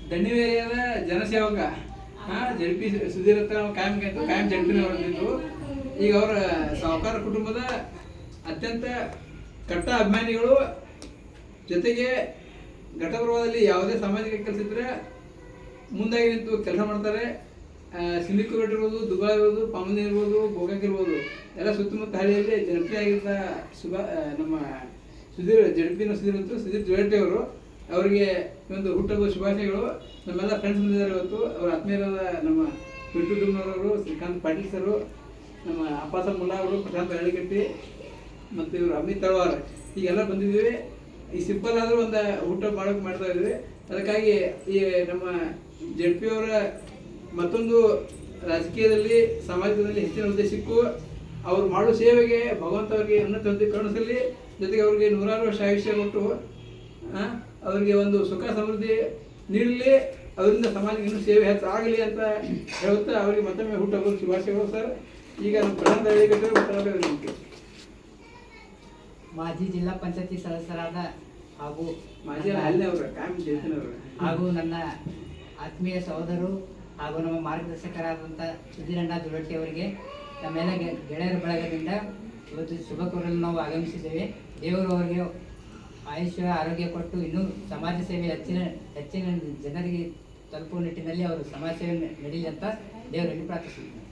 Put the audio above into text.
ದಣಿವೇರಿಯಾದ ಜನಸೇವಕ ZP Sudhir ಹತ್ರ ಕಾಯಂ ಜಡ್ಪಿನ ಹೊರತಿದ್ದು. ಈಗ ಅವರ ಸಾಹುಕಾರ ಕುಟುಂಬದ ಅತ್ಯಂತ ಕಟ್ಟ ಅಭಿಮಾನಿಗಳು. ಜೊತೆಗೆ ಘಟಪ್ರಭಾವದಲ್ಲಿ ಯಾವುದೇ ಸಾಮಾಜಿಕ ಕೆಲಸ ಇದ್ದರೆ ಮುಂದಾಗಿ ನಿಂತು ಕೆಲಸ ಮಾಡ್ತಾರೆ. ಸಿಂಧಿಕೋಟ್ ಇರ್ಬೋದು, ದುಬಾ ಇರ್ಬೋದು, ಪಾಮನಿ ಇರ್ಬೋದು, ಗೋಕಾಕ್ ಇರ್ಬೋದು, ಎಲ್ಲ ಸುತ್ತಮುತ್ತ ಹಳ್ಳಿಯಲ್ಲಿ ಜನಪ್ರಿಯಾಗಿದ್ದ ನಮ್ಮ ಜಡ್ಪಿನ ಸುಧೀರ್ ಜೊಳ್ಳಿ ಅವರು. ಅವರಿಗೆ ಒಂದು ಹುಟ್ಟುಹಬ್ಬದ ಶುಭಾಶಯಗಳು. ನಮ್ಮೆಲ್ಲ ಫ್ರೆಂಡ್ಸ್ ಬಂದಿದ್ದಾರೆ ಇವತ್ತು. ಅವರ ಆತ್ಮೀಯರಾದ ನಮ್ಮ ಪಿಂಟು ದುಮ್ನವರು, ಶ್ರೀಕಾಂತ್ ಪಾಟೀಲ್ ಸರು, ನಮ್ಮ ಅಪ್ಪಾಸ ಮುಲ್ಲಾ ಅವರು, ಪ್ರಶಾಂತ್ ಹಳ್ಳಿಕಟ್ಟಿ ಮತ್ತು ಇವರು ಅಮಿತ್ ತಳವಾರ್, ಈಗೆಲ್ಲ ಬಂದಿದ್ದೀವಿ. ಈ ಸಿಂಪಲ್ ಆದರೂ ಒಂದು ಊಟ ಮಾಡೋಕೆ ಮಾಡ್ತಾ ಇದ್ವಿ. ಅದಕ್ಕಾಗಿ ಈ ನಮ್ಮ ಜಡ್ಪಿ ಅವರ ಮತ್ತೊಂದು ರಾಜಕೀಯದಲ್ಲಿ ಸಮಾಜದಲ್ಲಿ ಹೆಚ್ಚಿನ ಉದ್ದೇಶಕ್ಕೂ ಅವರು ಮಾಡುವ ಸೇವೆಗೆ ಭಗವಂತ ಅವರಿಗೆ ಉನ್ನತ ಹುದ್ದೆ ಕರುಣಿಸಲಿ. ಜೊತೆಗೆ ಅವರಿಗೆ 100 ವರ್ಷ ಆಯುಷ್ಯ ಕೊಟ್ಟು ಅವರಿಗೆ ಒಂದು ಸುಖ ಸಮೃದ್ಧಿ ನೀಡಲಿ. ಅದರಿಂದ ಸಮಾಜಕ್ಕೆ ಇನ್ನೂ ಸೇವೆ ಹೆಚ್ಚಾಗಲಿ ಅಂತ ಹೇಳುತ್ತಾ ಅವರಿಗೆ ಮತ್ತೊಮ್ಮೆ ಹುಟ್ಟುಹಬ್ಬದ ಶುಭಾಶಯಗಳು ಸರ್. ಈಗ ನಮ್ಮ ಪ್ರಧಾನ ಹೇಳಿಕೆ ಮಾಜಿ ಜಿಲ್ಲಾ ಪಂಚಾಯತಿ ಸದಸ್ಯರಾದ ಹಾಗೂ ಹಾಗೂ ನನ್ನ ಆತ್ಮೀಯ ಸಹೋದರರು ಹಾಗೂ ನಮ್ಮ ಮಾರ್ಗದರ್ಶಕರಾದಂಥ ಸುಧೀರಣ್ಣ ದುರಟ್ಟಿ ಅವರಿಗೆ ನಮ್ಮೆಲ್ಲ ಗೆಳೆಯರ ಬಳಗದಿಂದ ಇವತ್ತು ಶುಭ ಕೋರಲು ನಾವು ಆಗಮಿಸಿದ್ದೇವೆ. ದೇವರು ಅವರಿಗೆ ಆಯುಷ್ಯ ಆರೋಗ್ಯ ಕೊಟ್ಟು ಇನ್ನೂ ಸಮಾಜ ಸೇವೆ ಹೆಚ್ಚಿನ ಜನರಿಗೆ ತಲುಪುವ ನಿಟ್ಟಿನಲ್ಲಿ ಅವರು ಸಮಾಜ ಸೇವೆ ನಡೀಲಿ ಅಂತ ದೇವರಲ್ಲಿ ಪ್ರಾರ್ಥಿಸಿದ್ದೇನೆ.